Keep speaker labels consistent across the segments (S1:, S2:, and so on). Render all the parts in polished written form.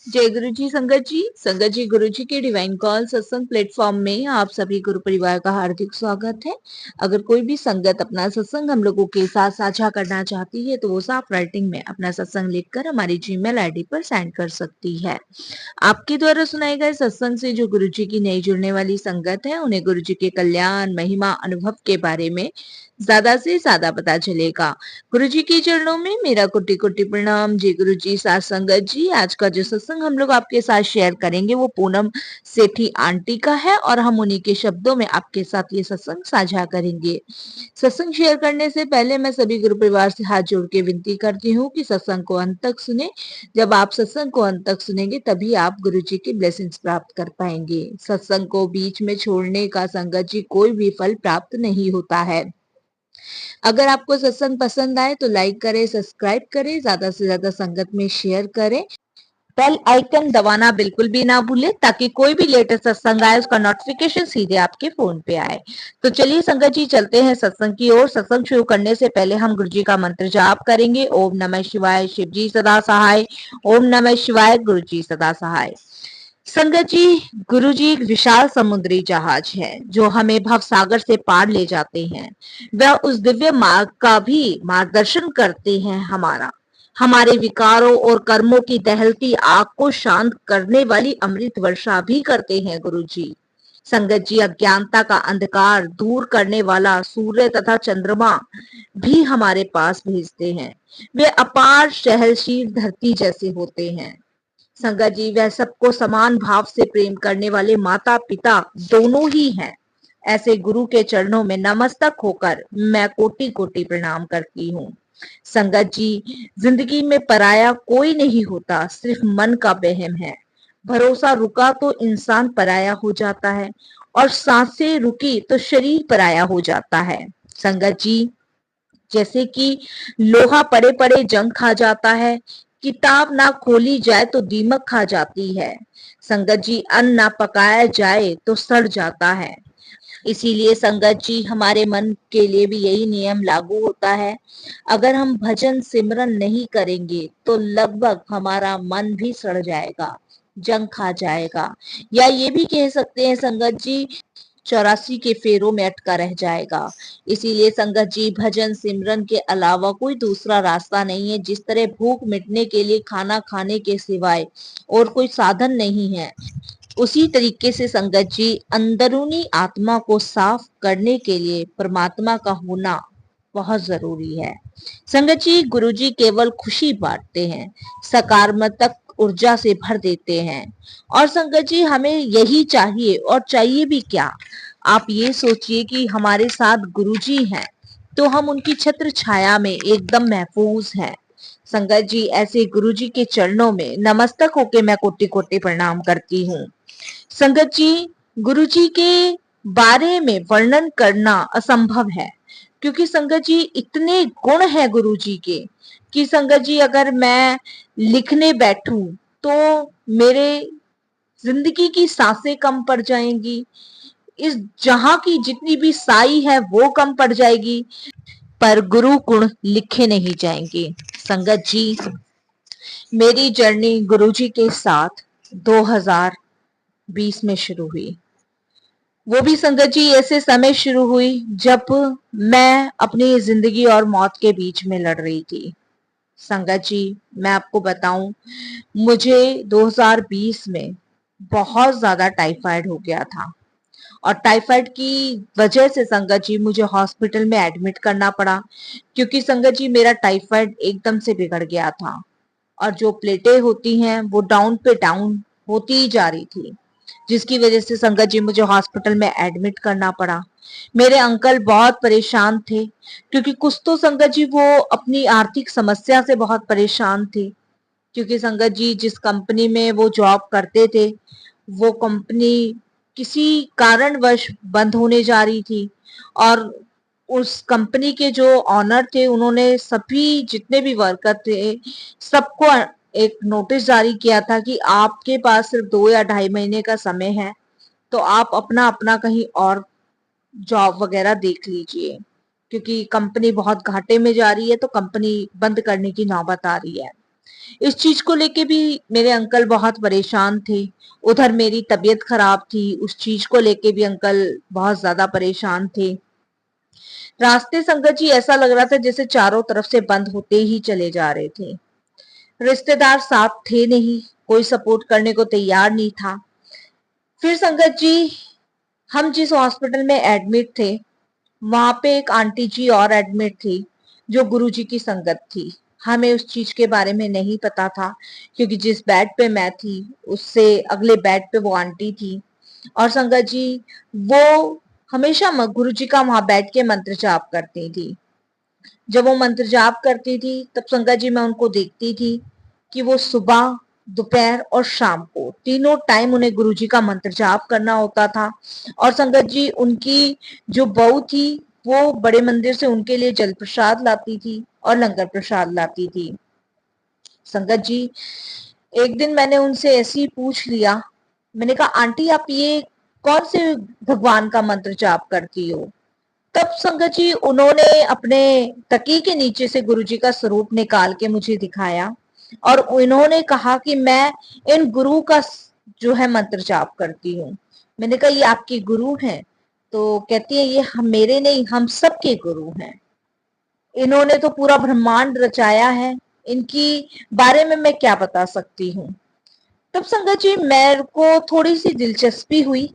S1: जय गुरु जी संगत जी गुरु जी के डिवाइन कॉल सत्संग प्लेटफॉर्म में आप सभी गुरु परिवार का हार्दिक स्वागत है। अगर कोई भी संगत अपना सत्संग हम लोगों के साथ साझा करना चाहती है तो वो साफ राइटिंग में अपना सत्संग लिखकर हमारी जीमेल आईडी पर सेंड कर सकती है। आपके द्वारा सुनाए गए सत्संग से जो गुरु जी की नई जुड़ने वाली संगत है उन्हें गुरु जी के कल्याण महिमा अनुभव के बारे में ज्यादा से ज्यादा पता चलेगा। गुरु जी के चरणों में मेरा कोटि कोटि प्रणाम। जी गुरु जी साथ संगत जी, आज का जो सत्संग हम लोग आपके साथ शेयर करेंगे वो पूनम सेठी आंटी का है और हम उन्हीं के शब्दों में आपके साथ ये सत्संग साझा करेंगे। सत्संग शेयर करने से पहले मैं सभी गुरु परिवार से हाथ जोड़ के विनती करती हूँ कि सत्संग को अंत तक सुने। जब आप सत्संग को अंत तक सुनेंगे तभी आप गुरु जी की ब्लेसिंग्स प्राप्त कर पाएंगे। सत्संग को बीच में छोड़ने का संगत जी कोई भी फल प्राप्त नहीं होता है। अगर आपको सत्संग पसंद आए तो लाइक करें, सब्सक्राइब करें, ज्यादा से ज्यादा संगत में शेयर करें। बेल आइकन दबाना बिल्कुल भी ना भूलें ताकि कोई भी लेटेस्ट सत्संग आए उसका नोटिफिकेशन सीधे आपके फोन पे आए। तो चलिए संगत जी चलते हैं सत्संग की ओर। सत्संग शुरू करने से पहले हम गुरु जी का मंत्र जाप करेंगे। ओम नमः शिवाय, शिव जी सदा सहाय। ओम नमः शिवाय, गुरु जी सदा सहाय। संगत जी, गुरु जी एक विशाल समुद्री जहाज है जो हमें भव सागर से पार ले जाते हैं। वह उस दिव्य मार्ग का भी मार्गदर्शन करते हैं। हमारे विकारों और कर्मों की दहलती आग को शांत करने वाली अमृत वर्षा भी करते हैं गुरु जी। संगत जी, अज्ञानता का अंधकार दूर करने वाला सूर्य तथा चंद्रमा भी हमारे पास भेजते हैं। वे अपार सहनशील धरती जैसे होते हैं। संगत जी, वह सबको समान भाव से प्रेम करने वाले माता पिता दोनों ही हैं। ऐसे गुरु के चरणों में नमस्तक होकर मैं कोटि कोटि प्रणाम करती हूँ। संगत जी, जिंदगी में पराया कोई नहीं होता, सिर्फ मन का वहम है। भरोसा रुका तो इंसान पराया हो जाता है और सांसें रुकी तो शरीर पराया हो जाता है। संगत जी, जैसे कि लोहा पड़े पड़े जंग खा जाता है, किताब ना खोली जाए तो दीमक खा जाती है। संगत जी, अन्न ना पकाया जाए तो सड़ जाता है। इसीलिए संगत जी, हमारे मन के लिए भी यही नियम लागू होता है। अगर हम भजन सिमरन नहीं करेंगे तो लगभग हमारा मन भी सड़ जाएगा, जंग खा जाएगा, या ये भी कह सकते हैं संगत जी 84 के फेरों में अटका रह जाएगा। इसीलिए संगत जी, भजन सिमरन के अलावा कोई दूसरा रास्ता नहीं है। जिस तरह भूख मिटने के लिए खाना खाने के सिवाय और कोई साधन नहीं है, उसी तरीके से संगत जी, अंदरूनी आत्मा को साफ करने के लिए परमात्मा का होना बहुत जरूरी है। संगत जी, गुरु जी केवल खुशी बांटते हैं, सकारात्मक ऊर्जा से भर देते हैं। और संगत जी, हमें यही चाहिए, और चाहिए भी क्या। आप ये सोचिए कि हमारे साथ गुरु जी हैं तो हम उनकी छत्र छाया में एकदम महफूज हैं। संगत जी, ऐसे गुरु जी के चरणों में नमस्तक होके मैं कोटि कोटि प्रणाम करती हूँ। संगत जी, गुरु जी के बारे में वर्णन करना असंभव है, क्योंकि संगत जी इतने गुण हैं गुरु जी के कि संगत जी, अगर मैं लिखने बैठूं तो मेरे जिंदगी की सांसें कम पड़ जाएंगी, इस जहां की जितनी भी साई है वो कम पड़ जाएगी, पर गुरु गुण लिखे नहीं जाएंगे। संगत जी, मेरी जर्नी गुरु जी के साथ 2020 में शुरू हुई। वो भी संगत जी ऐसे समय शुरू हुई जब मैं अपनी जिंदगी और मौत के बीच में लड़ रही थी। संगत जी, मैं आपको बताऊं, मुझे 2020 में बहुत ज्यादा टाइफाइड हो गया था और टाइफाइड की वजह से संगत जी मुझे हॉस्पिटल में एडमिट करना पड़ा, क्योंकि संगत जी मेरा टाइफाइड एकदम से बिगड़ गया था और जो प्लेटें होती हैं वो डाउन पे डाउन होती ही जा रही थी, जिसकी वजह से संगत जी मुझे हॉस्पिटल में एडमिट करना पड़ा। मेरे अंकल बहुत परेशान थे, क्योंकि कुछ तो संगत जी वो अपनी आर्थिक समस्या से बहुत परेशान थे, क्योंकि संगत जी जिस कंपनी में वो जॉब करते थे वो कंपनी किसी कारणवश बंद होने जा रही थी और उस कंपनी के जो ऑनर थे उन्होंने सभी जितने भी वर्कर थे सबको एक नोटिस जारी किया था कि आपके पास सिर्फ 2 या 2.5 महीने का समय है, तो आप अपना अपना कहीं और जॉब वगैरह देख लीजिए, क्योंकि कंपनी बहुत घाटे में जा रही है, तो कंपनी बंद करने की नौबत आ रही है। इस चीज को लेके भी मेरे अंकल बहुत परेशान थे। उधर मेरी तबीयत खराब थी, उस चीज को लेके भी अंकल बहुत ज्यादा परेशान थे। रास्ते संगत जी ऐसा लग रहा था जैसे चारों तरफ से बंद होते ही चले जा रहे थे। रिश्तेदार साथ थे नहीं, कोई सपोर्ट करने को तैयार नहीं था। फिर संगत जी, हम जिस हॉस्पिटल में एडमिट थे, वहां पे एक आंटी जी और एडमिट थी जो गुरुजी की संगत थी। हमें उस चीज के बारे में नहीं पता था, क्योंकि जिस बेड पे मैं थी उससे अगले बेड पे वो आंटी थी। और संगत जी, वो हमेशा गुरुजी का वहां बैठ के मंत्र जाप करती थी। जब वो मंत्र जाप करती थी तब संगत जी मैं उनको देखती थी कि वो सुबह, दोपहर और शाम को तीनों टाइम उन्हें गुरुजी का मंत्र जाप करना होता था। और संगत जी, उनकी जो बहू थी वो बड़े मंदिर से उनके लिए जल प्रसाद लाती थी और लंगर प्रसाद लाती थी। संगत जी, एक दिन मैंने उनसे ऐसे ही पूछ लिया, मैंने कहा आंटी आप ये कौन से भगवान का मंत्र जाप करती हो? तब संगत जी उन्होंने अपने तकी के नीचे से गुरुजी का स्वरूप निकाल के मुझे दिखाया और उन्होंने कहा कि मैं इन गुरु का जो है मंत्र जाप करती हूँ। मैंने कहा ये आपके गुरु हैं? तो कहती है ये हम मेरे नहीं, हम सबके गुरु हैं। इन्होंने तो पूरा ब्रह्मांड रचाया है, इनकी बारे में मैं क्या बता सकती हूँ। तब संगत जी मेरे को थोड़ी सी दिलचस्पी हुई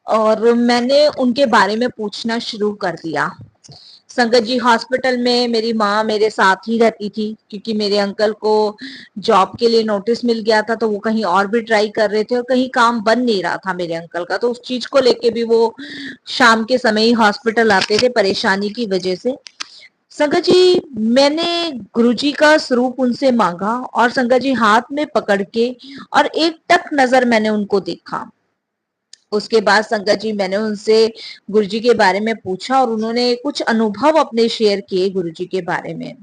S1: और मैंने उनके बारे में पूछना शुरू कर दिया। संगत जी, हॉस्पिटल में मेरी माँ मेरे साथ ही रहती थी, क्योंकि मेरे अंकल को जॉब के लिए नोटिस मिल गया था, तो वो कहीं और भी ट्राई कर रहे थे और कहीं काम बन नहीं रहा था मेरे अंकल का, तो उस चीज को लेके भी वो शाम के समय ही हॉस्पिटल आते थे परेशानी की वजह से। संगत जी, मैंने गुरुजी का स्वरूप उनसे मांगा और संगत जी हाथ में पकड़ के और एक टक नजर मैंने उनको देखा। उसके बाद संगत जी मैंने उनसे गुरुजी के बारे में पूछा और उन्होंने कुछ अनुभव अपने शेयर किए गुरुजी के बारे में।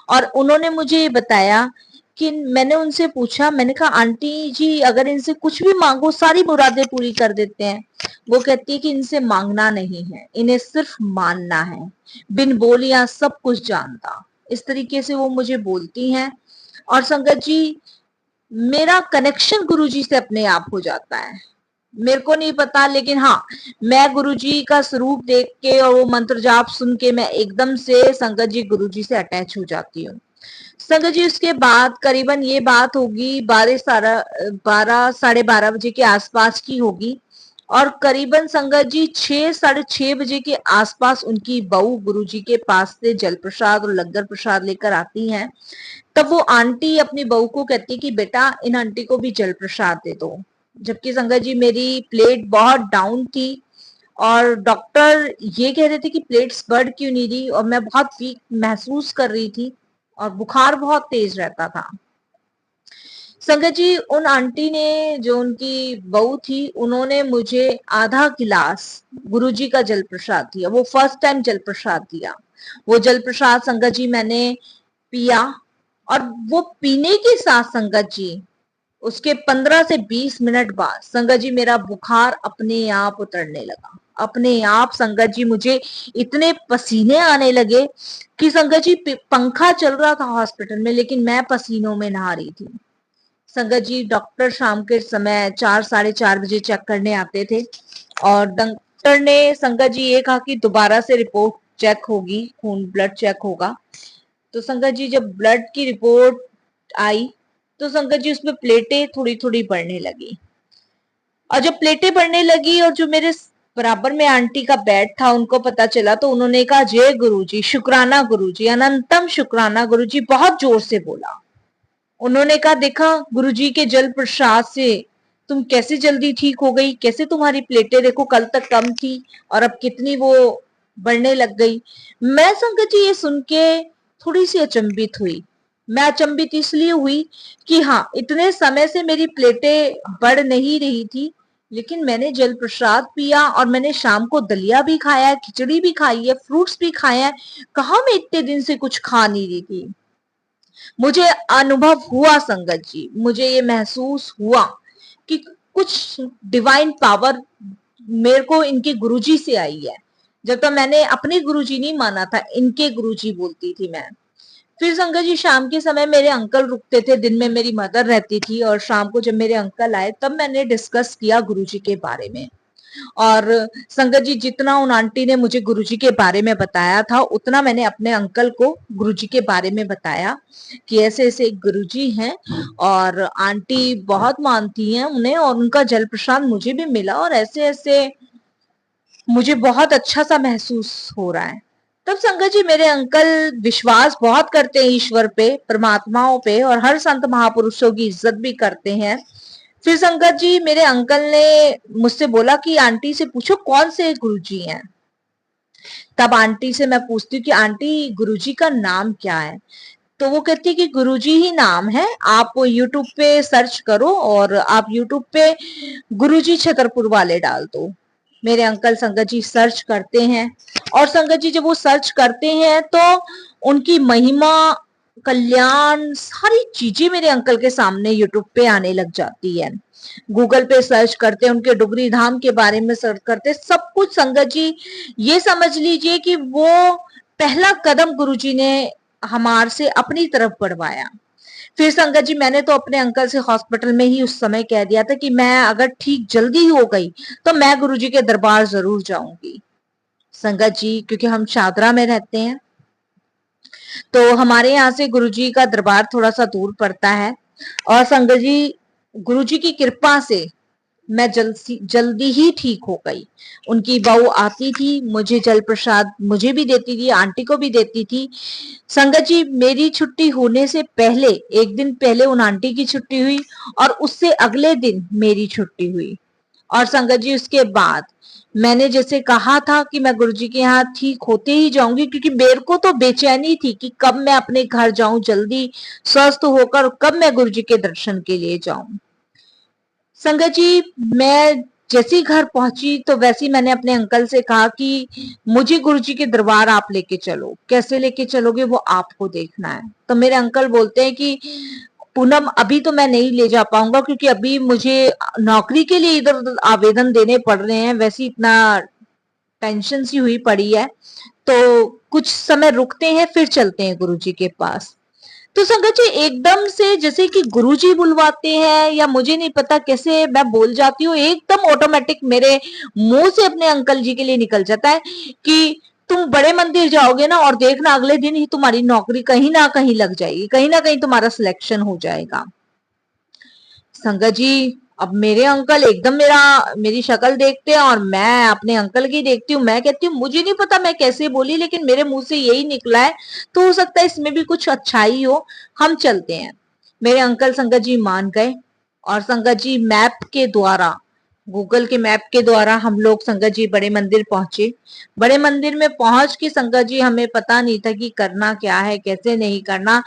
S1: और उन्होंने मुझे ये बताया कि मैंने उनसे पूछा, मैंने कहा आंटी जी अगर इनसे कुछ भी मांगो सारी मुरादें पूरी कर देते हैं। वो कहती है कि इनसे मांगना नहीं है, इन्हें सिर्फ मानना है, बिन बोलिया सब कुछ जानता। इस तरीके से वो मुझे बोलती हैं। और संगत जी, मेरा कनेक्शन गुरुजी से अपने आप हो जाता है। मेरे को नहीं पता, लेकिन हाँ, मैं गुरुजी का स्वरूप देख के और वो मंत्र जाप सुन के मैं एकदम से संगत जी गुरुजी से अटैच हो जाती हूँ। संगत जी, उसके बाद करीबन ये बात होगी 12 साढ़े 12 बजे के आसपास की होगी और करीबन संगत जी 6 साढ़े 6 बजे के आसपास उनकी बहू गुरुजी के पास से जल प्रसाद और लंगर प्रसाद लेकर आती हैं। तब वो आंटी अपनी बहू को कहती कि बेटा इन आंटी को भी जल प्रसाद दे दो। जबकि संगत जी मेरी प्लेट बहुत डाउन थी और डॉक्टर ये कह रहे थे कि प्लेट्स बढ़ क्यों नहीं रही, और मैं बहुत वीक महसूस कर रही थी और बुखार बहुत तेज रहता था। संगत जी, उन आंटी ने, जो उनकी बहू थी, उन्होंने मुझे आधा गिलास गुरुजी का जल प्रसाद दिया। वो फर्स्ट टाइम जल प्रसाद दिया। वो जल प्रसाद संगत जी मैंने पिया और वो पीने के साथ संगत जी उसके 15 से 20 मिनट बाद संगत जी मेरा बुखार अपने आप उतरने लगा। अपने आप संगत जी मुझे इतने पसीने आने लगे कि संगत जी पंखा चल रहा था हॉस्पिटल में लेकिन मैं पसीनों में नहा रही थी। संगत जी, डॉक्टर शाम के समय 4 साढ़े 4 बजे चेक करने आते थे और डॉक्टर ने संगत जी ये कहा कि दोबारा से रिपोर्ट चेक होगी, खून ब्लड चेक होगा। तो संगत जी जब ब्लड की रिपोर्ट आई तो संगत जी उसमें प्लेटें थोड़ी थोड़ी बढ़ने लगी और जब प्लेटें बढ़ने लगी और जो मेरे बराबर में आंटी का बेड था उनको पता चला तो उन्होंने कहा जय गुरुजी, शुक्राना गुरुजी, अनंतम शुक्राना गुरुजी, बहुत जोर से बोला। उन्होंने कहा देखा गुरुजी के जल प्रसाद से तुम कैसे जल्दी ठीक हो गई, कैसे तुम्हारी प्लेटें देखो कल तक कम थी और अब कितनी वो बढ़ने लग गई। मैं संगत जी ये सुन के थोड़ी सी अचंभित हुई। मैं अचंभित इसलिए हुई कि हाँ, इतने समय से मेरी प्लेटें बढ़ नहीं रही थी लेकिन मैंने जल प्रसाद पिया और मैंने शाम को दलिया भी खाया है, खिचड़ी भी खाई है, फ्रूट्स भी खाए हैं। कहा मैं इतने दिन से कुछ खा नहीं रही थी। मुझे अनुभव हुआ संगत जी, मुझे ये महसूस हुआ कि कुछ डिवाइन पावर मेरे को इनके गुरुजी से आई है। जब तक मैंने अपने गुरुजी नहीं माना था, इनके गुरुजी बोलती थी मैं। फिर संगत जी शाम के समय मेरे अंकल रुकते थे, दिन में मेरी मदर रहती थी, और शाम को जब मेरे अंकल आए तब मैंने डिस्कस किया गुरुजी के बारे में। और संगत जी जितना उन आंटी ने मुझे गुरुजी के बारे में बताया था, उतना मैंने अपने अंकल को गुरुजी के बारे में बताया कि ऐसे ऐसे एक गुरुजी हैं, और आंटी बहुत मानती हैं उन्हें, और उनका जल प्रसाद मुझे भी मिला, और ऐसे ऐसे मुझे बहुत अच्छा सा महसूस हो रहा है। तब संगत जी मेरे अंकल विश्वास बहुत करते हैं ईश्वर पे, परमात्माओं पे, और हर संत महापुरुषों की इज्जत भी करते हैं। फिर संगत जी मेरे अंकल ने मुझसे बोला कि आंटी से पूछो कौन से गुरुजी हैं। तब आंटी से मैं पूछती हूँ कि आंटी गुरुजी का नाम क्या है। तो वो कहती है कि गुरुजी ही नाम है, आप यूट्यूब पे सर्च करो, और आप यूट्यूब पे गुरुजी छतरपुर वाले डाल दो। मेरे अंकल संगत जी सर्च करते हैं, और संगत जी जब वो सर्च करते हैं तो उनकी महिमा, कल्याण, सारी चीजें मेरे अंकल के सामने यूट्यूब पे आने लग जाती है। गूगल पे सर्च करते हैं, उनके डुगरी धाम के बारे में सर्च करते, सब कुछ संगत जी ये समझ लीजिए कि वो पहला कदम गुरुजी ने हमार से अपनी तरफ बढ़वाया। फिर संगत जी मैंने तो अपने अंकल से हॉस्पिटल में ही उस समय कह दिया था कि मैं अगर ठीक जल्दी हो गई तो मैं गुरुजी के दरबार जरूर जाऊंगी। संगत जी क्योंकि हम शादरा में रहते हैं, तो हमारे यहाँ से गुरुजी का दरबार थोड़ा सा दूर पड़ता है, और संगत जी गुरुजी की कृपा से मैं जल्दी ही ठीक हो गई। उनकी बहू आती थी, मुझे जल प्रसाद मुझे भी देती थी, आंटी को भी देती थी। संगत जी मेरी छुट्टी होने से पहले, एक दिन पहले उन आंटी की छुट्टी हुई, और उससे अगले दिन मेरी छुट्टी हुई। और संगत जी उसके बाद मैंने जैसे कहा था कि मैं गुरुजी के यहाँ ठीक होते ही जाऊंगी, क्योंकि मेरे को तो बेचैनी थी कि कब मैं अपने घर जाऊं जल्दी स्वस्थ होकर, कब मैं गुरुजी के दर्शन के लिए जाऊं। संगत जी मैं जैसी घर पहुंची तो वैसे ही मैंने अपने अंकल से कहा कि मुझे गुरुजी के दरबार आप लेके चलो। कैसे लेके चलोगे वो आपको देखना है। तो मेरे अंकल बोलते हैं कि पूनम अभी तो मैं नहीं ले जा पाऊंगा, क्योंकि अभी मुझे नौकरी के लिए इधर उधर आवेदन देने पड़ रहे हैं, वैसे इतना टेंशन सी हुई पड़ी है, तो कुछ समय रुकते हैं फिर चलते हैं गुरुजी के पास। तो संगत जी एकदम से जैसे कि गुरुजी बुलवाते हैं, या मुझे नहीं पता कैसे मैं बोल जाती हूँ, एकदम ऑटोमेटिक मेरे मुंह से अपने अंकल जी के लिए निकल जाता है कि तुम बड़े मंदिर जाओगे ना, और देखना अगले दिन ही तुम्हारी नौकरी कहीं ना कहीं लग जाएगी, कहीं ना कहीं तुम्हारा सिलेक्शन हो जाएगा। संगत जी अब मेरे अंकल एकदम मेरी शक्ल देखते हैं, और मैं अपने अंकल की देखती हूँ। मैं कहती हूँ मुझे नहीं पता मैं कैसे बोली, लेकिन मेरे मुंह से यही निकला है, तो हो सकता है इसमें भी कुछ अच्छाई हो, हम चलते हैं। मेरे अंकल संगत जी मान गए, और संगत जी मैप के द्वारा, गूगल के मैप के द्वारा हम लोग संगत जी बड़े मंदिर पहुंचे। बड़े मंदिर में पहुंच के संगत जी हमें पता नहीं था कि करना क्या है, कैसे नहीं करना।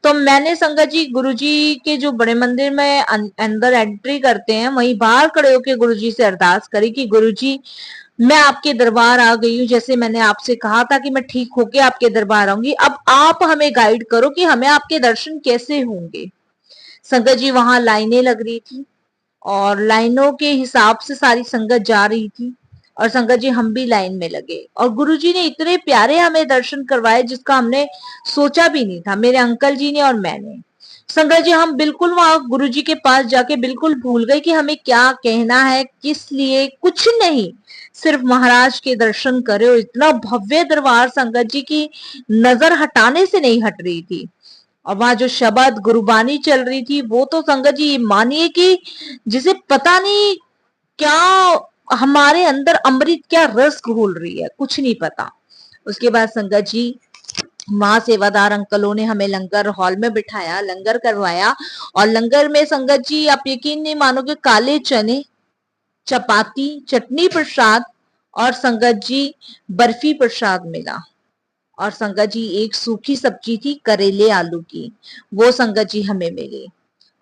S1: तो मैंने संगत जी गुरुजी के जो बड़े मंदिर में अंदर एंट्री करते हैं, वहीं बाहर खड़े होकर गुरुजी से अरदास करी कि गुरुजी मैं आपके दरबार आ गई हूँ, जैसे मैंने आपसे कहा था कि मैं ठीक होके आपके दरबार आऊंगी, अब आप हमें गाइड करो कि हमें आपके दर्शन कैसे होंगे। संगत जी वहां लाइनें लग रही थी, और लाइनों के हिसाब से सारी संगत जा रही थी, और संगत जी हम भी लाइन में लगे, और गुरुजी ने इतने प्यारे हमें दर्शन करवाए जिसका हमने सोचा भी नहीं था, मेरे अंकल जी ने और मैंने। संगत जी हम बिल्कुल वहां गुरुजी के पास जाके बिल्कुल भूल गए कि हमें क्या कहना है, किस लिए, कुछ नहीं, सिर्फ महाराज के दर्शन करे। और इतना भव्य दरबार संगत जी की नजर हटाने से नहीं हट रही थी, और वहां जो शब्द गुरुबानी चल रही थी वो तो संगत जी मानिए कि जिसे पता नहीं क्या हमारे अंदर अमृत क्या रस घोल रही है, कुछ नहीं पता। उसके बाद संगत जी वहां सेवादार अंकलों ने हमें लंगर हॉल में बिठाया, लंगर करवाया, और लंगर में संगत जी आप यकीन नहीं मानोगे, काले चने, चपाती, चटनी प्रसाद, और संगत जी बर्फी प्रसाद मिला। और संगत जी एक सूखी सब्जी थी करेले आलू की, वो संगत जी हमें मिली।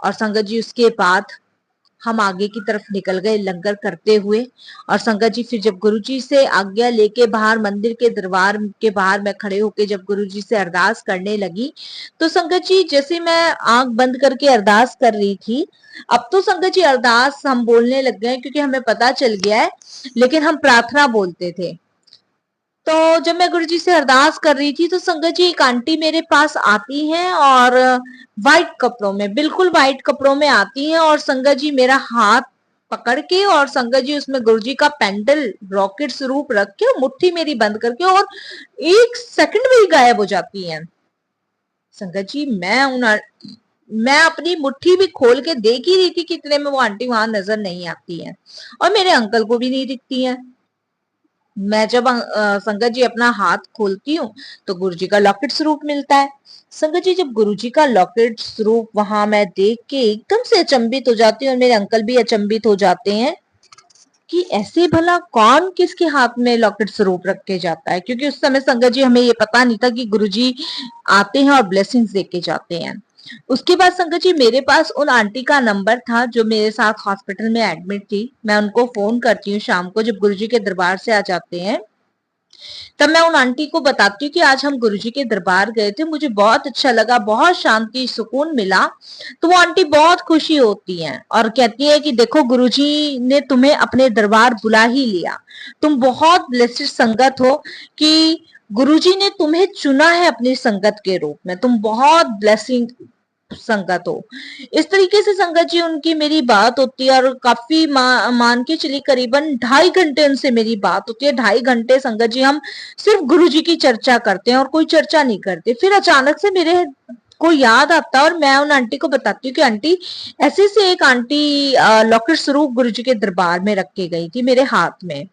S1: और संगत जी उसके बाद हम आगे की तरफ निकल गए लंगर करते हुए। और संगत जी फिर जब गुरुजी से आज्ञा लेके बाहर मंदिर के दरबार के बाहर मैं खड़े होके जब गुरुजी से अरदास करने लगी, तो संगत जी जैसे मैं आंख बंद करके अरदास कर रही थी, अब तो संगत जी अरदास हम बोलने लग गए क्योंकि हमें पता चल गया है, लेकिन हम प्रार्थना बोलते थे। तो जब मैं गुरुजी से अरदास कर रही थी तो संगत जी एक आंटी मेरे पास आती हैं और व्हाइट कपड़ों में, बिल्कुल व्हाइट कपड़ों में आती हैं और संगत जी मेरा हाथ पकड़ के और संगत जी उसमें गुरुजी का पेंडल रॉकेट स्वरूप रख के मुट्ठी मेरी बंद करके और 1 सेकंड में ही गायब हो जाती हैं। संगत जी मैं अपनी मुट्ठी भी खोल के देख ही रही थी कि इतने में वो आंटी वहां नजर नहीं आती है और मेरे अंकल को भी नहीं दिखती है। मैं जब संगत जी अपना हाथ खोलती हूँ तो गुरुजी का लॉकेट स्वरूप मिलता है। संगत जी जब गुरुजी का लॉकेट स्वरूप वहां मैं देख के एकदम से अचंभित हो जाती हूँ और मेरे अंकल भी अचंभित हो जाते हैं कि ऐसे भला कौन किसके हाथ में लॉकेट स्वरूप रख के जाता है, क्योंकि उस समय संगत जी हमें ये पता नहीं था कि गुरुजी आते हैं और ब्लेसिंग्स दे के जाते हैं। उसके बाद संगत जी मेरे पास उन आंटी का नंबर था जो मेरे साथ हॉस्पिटल में एडमिट थी। मैं उनको फोन करती हूँ शाम को जब गुरुजी के दरबार से आ जाते हैं, तब मैं उन आंटी को बताती हूँ कि आज हम गुरुजी के दरबार गए थे, मुझे बहुत अच्छा लगा, बहुत शांति सुकून मिला। तो वो आंटी बहुत खुशी होती हैं और कहती है कि देखो गुरुजी ने तुम्हें अपने दरबार बुला ही लिया, तुम बहुत ब्लेस्ड संगत हो कि गुरुजी ने तुम्हें चुना है अपनी संगत के रूप में, तुम बहुत ब्लेसिंग संगत हो। इस तरीके से संगत जी उनकी मेरी बात होती है और काफी मान के चली करीबन 2.5 घंटे उनसे मेरी बात होती है। 2.5 घंटे संगत जी हम सिर्फ गुरु जी की चर्चा करते हैं और कोई चर्चा नहीं करते। फिर अचानक से मेरे को याद आता है और मैं उन आंटी को बताती हूँ कि आंटी ऐसे से एक आंटी लॉकेट स्वरूप गुरु जी के दरबार में रख के गई थी मेरे हाथ में।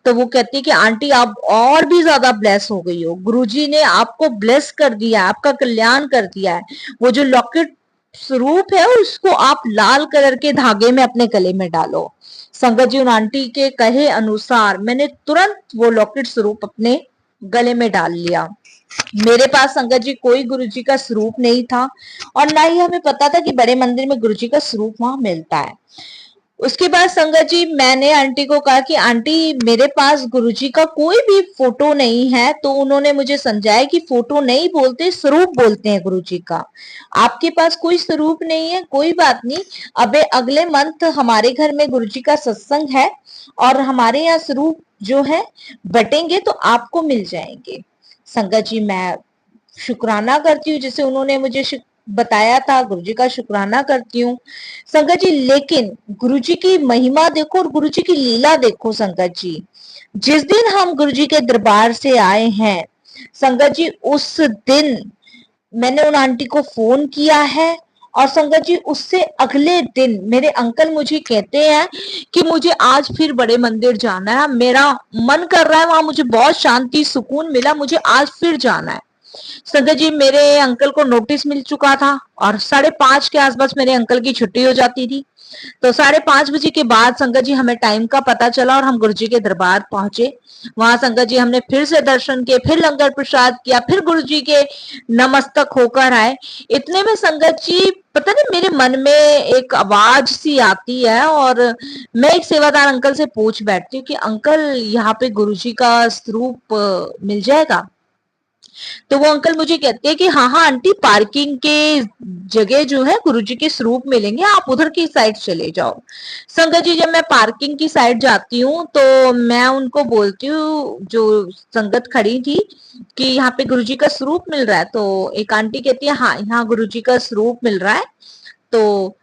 S1: तो वो कहती है कि आंटी आप और भी ज्यादा ब्लेस हो गई हो, गुरुजी ने आपको ब्लेस कर दिया, आपका कल्याण कर दिया है। वो जो लॉकेट स्वरूप है उसको आप लाल कलर के धागे में अपने गले में डालो। संगत जी उन आंटी के कहे अनुसार मैंने तुरंत वो लॉकेट स्वरूप अपने गले में डाल लिया। मेरे पास संगत जी कोई गुरुजी का स्वरूप नहीं था और ना ही हमें पता था कि बड़े मंदिर में गुरुजी का स्वरूप वहां मिलता है। उसके बाद संगत जी मैंने आंटी को कहा कि आंटी मेरे पास गुरुजी का कोई भी फोटो नहीं है। तो उन्होंने मुझे समझाया कि फोटो नहीं बोलते, स्वरूप बोलते हैं गुरुजी का। आपके पास कोई स्वरूप नहीं है, कोई बात नहीं, अबे अगले मंथ हमारे घर में गुरुजी का सत्संग है और हमारे यहाँ स्वरूप जो है बटेंगे तो आपको मिल जाएंगे। संगत जी मैं शुक्राना करती हूँ जैसे उन्होंने मुझे बताया था, गुरुजी का शुक्राना करती हूँ संगत जी। लेकिन गुरुजी की महिमा देखो और गुरुजी की लीला देखो संगत जी। जिस दिन हम गुरुजी के दरबार से आए हैं संगत जी उस दिन मैंने उन आंटी को फोन किया है और संगत जी उससे अगले दिन मेरे अंकल मुझे कहते हैं कि मुझे आज फिर बड़े मंदिर जाना है, मेरा मन कर रहा है, वहां मुझे बहुत शांति सुकून मिला, मुझे आज फिर जाना है। संगत जी मेरे अंकल को नोटिस मिल चुका था और 5:30 के आसपास मेरे अंकल की छुट्टी हो जाती थी। तो 5:30 के बाद संगत जी हमें टाइम का पता चला और हम गुरुजी के दरबार पहुंचे। वहां संगत जी हमने फिर से दर्शन किए, फिर लंगर प्रसाद किया, फिर गुरुजी के नमस्तक होकर आए। इतने में संगत जी पता नहीं मेरे मन में एक आवाज सी आती है और मैं एक सेवादार अंकल से पूछ बैठती हूँ कि अंकल यहाँ पे गुरुजी का स्वरूप मिल जाएगा। तो वो अंकल मुझे कहते हैं कि हाँ हाँ आंटी पार्किंग के जगह जो है गुरुजी के स्वरूप मिलेंगे, आप उधर की साइड चले जाओ। संगत जी जब मैं पार्किंग की साइड जाती हूँ तो मैं उनको बोलती हूँ जो संगत खड़ी थी कि यहाँ पे गुरुजी का स्वरूप मिल रहा है। तो एक आंटी कहती है हाँ यहाँ गुरुजी का स्वरूप मिल रहा है। तो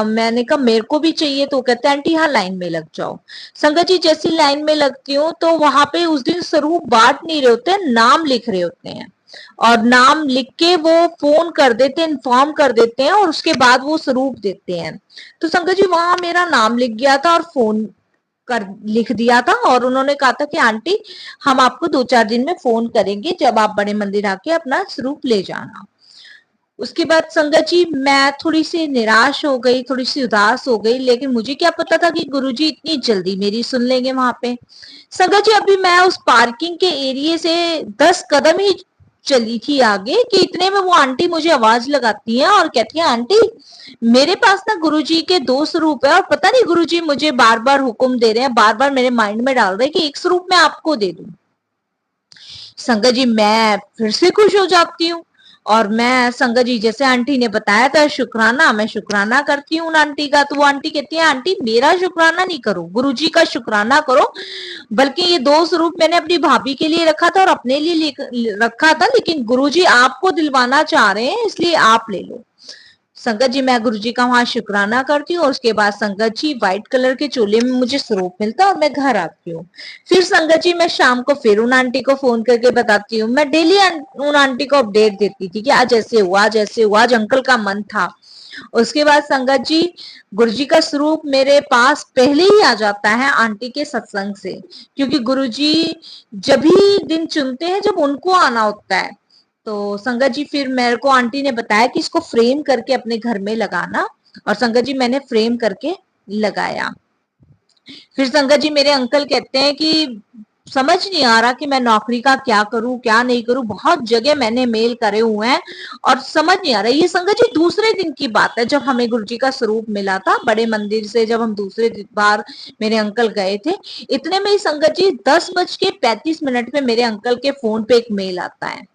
S1: मैंने कहा मेरे को भी चाहिए। तो कहते हैं आंटी हाँ लाइन में लग जाओ। संगत जी जैसी लाइन में लगती हूँ तो वहां पे उस दिन स्वरूप बांट नहीं रहे होते, नाम लिख रहे होते हैं और नाम लिख के वो फोन कर देते हैं, इन्फॉर्म कर देते हैं और उसके बाद वो स्वरूप देते हैं। तो संगत जी वहां मेरा नाम लिख गया था और फोन कर लिख दिया था और उन्होंने कहा था कि आंटी हम आपको 2-4 दिन में फोन करेंगे, जब आप बड़े मंदिर आके अपना स्वरूप ले जाना। उसके बाद संगत जी मैं थोड़ी सी निराश हो गई, थोड़ी सी उदास हो गई, लेकिन मुझे क्या पता था कि गुरुजी इतनी जल्दी मेरी सुन लेंगे वहां पे। संगत जी अभी मैं उस पार्किंग के एरिया से 10 कदम ही चली थी आगे कि इतने में वो आंटी मुझे आवाज लगाती है और कहती है आंटी मेरे पास ना गुरुजी के 2 स्वरूप है और पता नहीं गुरुजी मुझे बार बार हुक्म दे रहे हैं, बार बार मेरे माइंड में डाल रहे हैं कि एक स्वरूप मैं आपको दे दूं। संगत जी मैं फिर से खुश हो जाती हूँ और मैं संगत जी जैसे आंटी ने बताया था शुक्राना, मैं शुक्राना करती हूँ उन आंटी का। तो वो आंटी कहती है आंटी मेरा शुक्राना नहीं करो, गुरुजी का शुक्राना करो। बल्कि ये 2 स्वरूप मैंने अपनी भाभी के लिए रखा था और अपने लिए रखा था, लेकिन गुरुजी आपको दिलवाना चाह रहे हैं इसलिए आप ले लो। संगत जी मैं गुरु जी का वहां शुक्राना करती हूँ और उसके बाद संगत जी व्हाइट कलर के चोले में मुझे स्वरूप मिलता है और मैं घर आती हूँ। फिर संगत जी मैं शाम को फिर उन आंटी को फोन करके बताती हूँ। मैं डेली उन आंटी को अपडेट देती थी कि आज ऐसे हुआ, आज ऐसे हुआ, आज अंकल का मन था। उसके बाद संगत जी गुरुजी का स्वरूप मेरे पास पहले ही आ जाता है आंटी के सत्संग से, क्योंकि गुरुजी जब भी दिन चुनते हैं जब उनको आना होता है। तो संगत जी फिर मेरे को आंटी ने बताया कि इसको फ्रेम करके अपने घर में लगाना, और संगत जी मैंने फ्रेम करके लगाया। फिर संगत जी मेरे अंकल कहते हैं कि समझ नहीं आ रहा कि मैं नौकरी का क्या करूं क्या नहीं करूं, बहुत जगह मैंने मेल करे हुए हैं और समझ नहीं आ रहा। ये संगत जी दूसरे दिन की बात है जब हमें गुरुजी का स्वरूप मिला था बड़े मंदिर से, जब हम दूसरे बार मेरे अंकल गए थे। इतने में ही संगत जी 10:35 पे मेरे अंकल के फोन पे एक मेल आता है,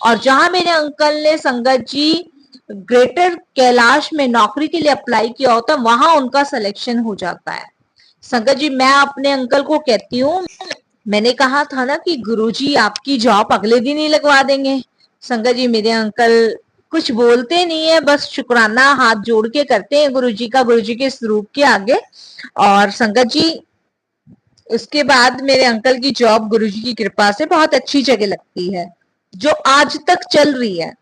S1: और जहां मेरे अंकल ने संगत जी ग्रेटर कैलाश में नौकरी के लिए अप्लाई किया होता वहां उनका सिलेक्शन हो जाता है। संगत जी मैं अपने अंकल को कहती हूँ मैंने कहा था ना कि गुरुजी आपकी जॉब अगले दिन ही लगवा देंगे। संगत जी मेरे अंकल कुछ बोलते नहीं है, बस शुक्राना हाथ जोड़ के करते हैं गुरुजी का, गुरुजी के स्वरूप के आगे। और संगत जी उसके बाद मेरे अंकल की जॉब गुरुजी की कृपा से बहुत अच्छी जगह लगती है जो आज तक चल रही है।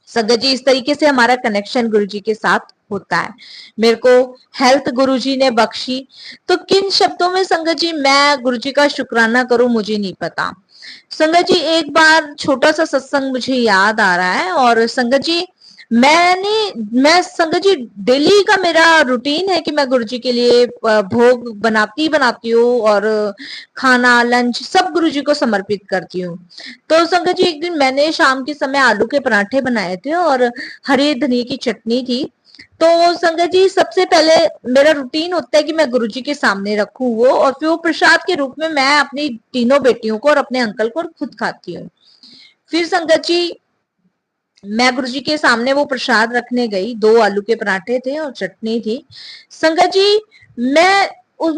S1: संगत जी इस तरीके से हमारा कनेक्शन गुरुजी के साथ होता है। मेरे को हेल्थ गुरुजी ने बख्शी, तो किन शब्दों में संगत जी मैं गुरुजी का शुक्राना करूं मुझे नहीं पता। संगत जी एक बार छोटा सा सत्संग मुझे याद आ रहा है, और संगत जी मैं संगत जी डेली का मेरा रूटीन है कि मैं गुरुजी के लिए भोग बनाती हूँ और खाना लंच सब गुरुजी को समर्पित करती हूँ। तो संगत जी एक दिन मैंने शाम के समय आलू के पराठे बनाए थे और हरे धनिया की चटनी थी। तो संगत जी सबसे पहले मेरा रूटीन होता है कि मैं गुरुजी के सामने रखूं वो, और फिर वो प्रसाद के रूप में मैं अपनी तीनों बेटियों को और अपने अंकल को खुद खाती हूँ। फिर संगत जी मैं गुरुजी के सामने वो प्रसाद रखने गई, 2 आलू के पराठे थे और चटनी थी। संगत जी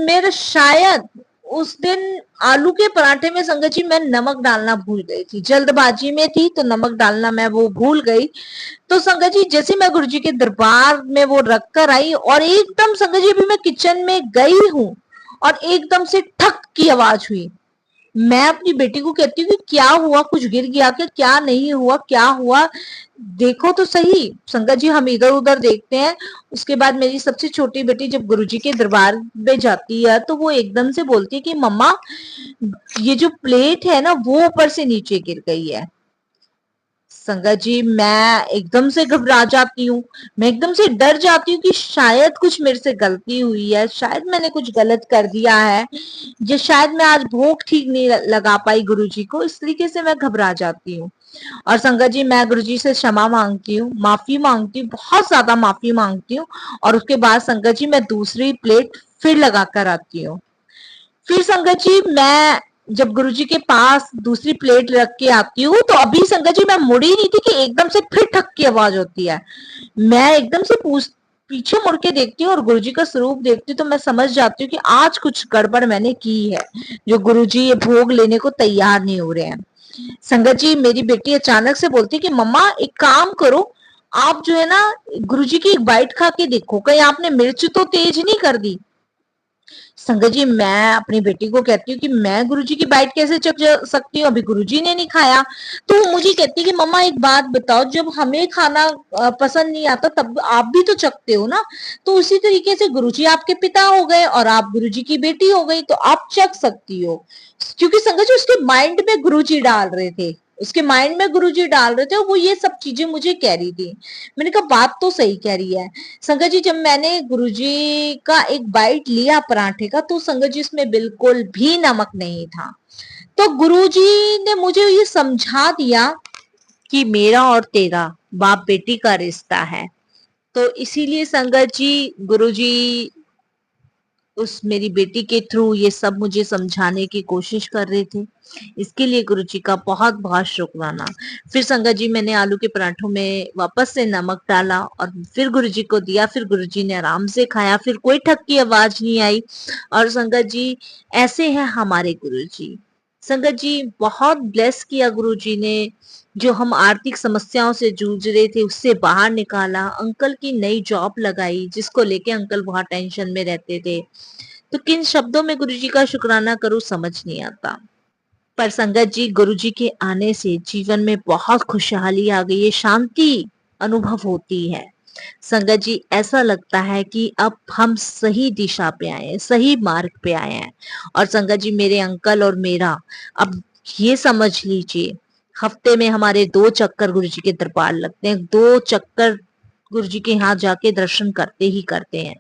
S1: मेरा शायद उस दिन आलू के पराठे में संगत जी मैं नमक डालना भूल गई थी, जल्दबाजी में थी तो नमक डालना मैं वो भूल गई। तो संगत जी जैसे मैं गुरुजी के दरबार में वो रख कर आई और एकदम संगत जी अभी मैं किचन में गई हूँ और एकदम से ठक की आवाज हुई। मैं अपनी बेटी को कहती हूँ कि क्या हुआ, कुछ गिर गया क्या नहीं हुआ, क्या हुआ देखो तो सही। संगत जी हम इधर उधर देखते हैं। उसके बाद मेरी सबसे छोटी बेटी जब गुरुजी के दरबार में जाती है तो वो एकदम से बोलती है कि मम्मा ये जो प्लेट है ना वो ऊपर से नीचे गिर गई है। संगत जी मैं एकदम से घबरा जाती हूँ, मैं एकदम से डर जाती हूँ कि शायद कुछ मेरे से गलती हुई है, शायद मैंने कुछ गलत कर दिया है, या शायद मैं आज भोग ठीक नहीं लगा पाई गुरुजी को, इस तरीके से मैं घबरा जाती हूँ। और संगत जी मैं गुरुजी से क्षमा मांगती हूँ, माफी मांगती हूँ, बहुत ज्यादा माफी मांगती हूँ। और उसके बाद संगत जी मैं दूसरी प्लेट फिर लगा कर आती हूँ। फिर संगत जी मैं जब गुरुजी के पास दूसरी प्लेट रख के आती हूँ तो अभी संगत जी मैं मुड़ी नहीं थी कि एकदम से फिर ठक की आवाज होती है। मैं एकदम से पीछे मुड़ के देखती हूँ और गुरुजी का स्वरूप देखती हूँ तो मैं समझ जाती हूँ कि आज कुछ गड़बड़ मैंने की है, जो गुरुजी ये भोग लेने को तैयार नहीं हो रहे हैं। संगत जी मेरी बेटी अचानक से बोलती है कि मम्मा एक काम करो, आप जो है ना गुरुजी की एक बाइट खा के देखो, कहीं आपने मिर्च तो तेज नहीं कर दी। संगत जी मैं अपनी बेटी को कहती हूँ कि मैं गुरुजी की बाइट कैसे चख सकती हूँ, अभी गुरुजी ने नहीं खाया। तो वो मुझे कहती है कि मम्मा एक बात बताओ, जब हमें खाना पसंद नहीं आता तब आप भी तो चखते हो ना, तो उसी तरीके से गुरुजी आपके पिता हो गए और आप गुरुजी की बेटी हो गई तो आप चख सकती हो। क्योंकि संगत जी उसके माइंड में गुरुजी डाल रहे थे, उसके माइंड में गुरुजी डाल रहे थे और वो ये सब चीजें मुझे कह रही थी। मैंने कहा बात तो सही कह रही है। संगत जी जब मैंने गुरुजी का एक बाइट लिया पराठे का तो संगत जी इसमें बिल्कुल भी नमक नहीं था। तो गुरुजी ने मुझे ये समझा दिया कि मेरा और तेरा बाप बेटी का रिश्ता है। तो इसीलिए संगत जी गुरुजी उस मेरी बेटी के थ्रू ये सब मुझे समझाने की कोशिश कर रहे थे। इसके लिए गुरुजी का बहुत-बहुत शुक्राना। फिर संगत जी मैंने आलू के पराठों में वापस से नमक डाला और फिर गुरुजी को दिया, फिर गुरुजी ने आराम से खाया, फिर कोई ठक की आवाज नहीं आई। और संगत जी ऐसे हैं हमारे गुरुजी। संगत जी बहुत ब्लेस किया गुरुजी ने, जो हम आर्थिक समस्याओं से जूझ रहे थे उससे बाहर निकाला। अंकल की नई जॉब लगाई जिसको लेके अंकल बहुत टेंशन में रहते थे। तो किन शब्दों में गुरुजी का शुक्राना करूं समझ नहीं आता। पर संगत जी गुरुजी के आने से जीवन में बहुत खुशहाली आ गई है, शांति अनुभव होती है। संगत जी ऐसा लगता है कि अब हम सही दिशा पे आए हैं, सही मार्ग पे आए हैं। और संगत जी मेरे अंकल और मेरा अब ये समझ लीजिए हफ्ते में हमारे 2 चक्कर गुरुजी के दरबार लगते हैं। 2 चक्कर गुरुजी के यहाँ जाके दर्शन करते ही करते हैं।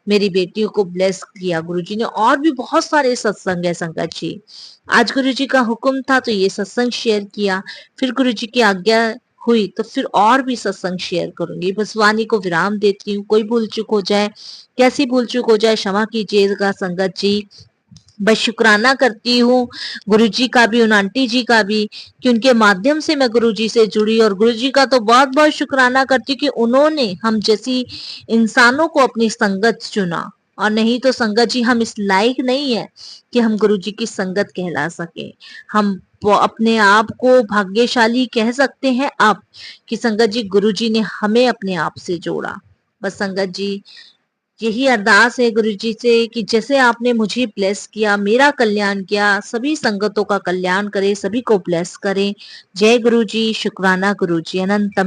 S1: मेरी बेटियों को ब्लेस किया गुरुजी ने। और भी बहुत सारे सत्संग है संगत जी। आज गुरुजी का हुक्म था तो ये सत्संग शेयर किया। फिर गुरुजी की आज्ञा हुई तो फिर और भी सत्संग शेयर करूंगी। बस वाणी को विराम देती हूँ। कोई भूल चूक हो जाए, कैसी भूल चूक हो जाए क्षमा कीजिएगा संगत जी। बस शुक्राना करती हूँ गुरुजी का भी, उन आंटी जी का भी, कि उनके माध्यम से मैं गुरुजी से जुड़ी। और गुरुजी का तो बहुत बहुत शुक्राना करती हूँ कि उन्होंने हम जैसी इंसानों को अपनी संगत चुना। और नहीं तो संगत जी हम इस लायक नहीं है कि हम गुरुजी की संगत कहला सके। हम अपने आप को भाग्यशाली कह सकते हैं अब कि संगत जी गुरुजी ने हमें अपने आप से जोड़ा। बस संगत जी यही अरदास है गुरुजी से कि जैसे आपने मुझे ब्लेस किया, मेरा कल्याण किया, सभी संगतों का कल्याण करे, सभी को ब्लेस करें। जय गुरुजी, शुक्राना गुरुजी, अनंतम।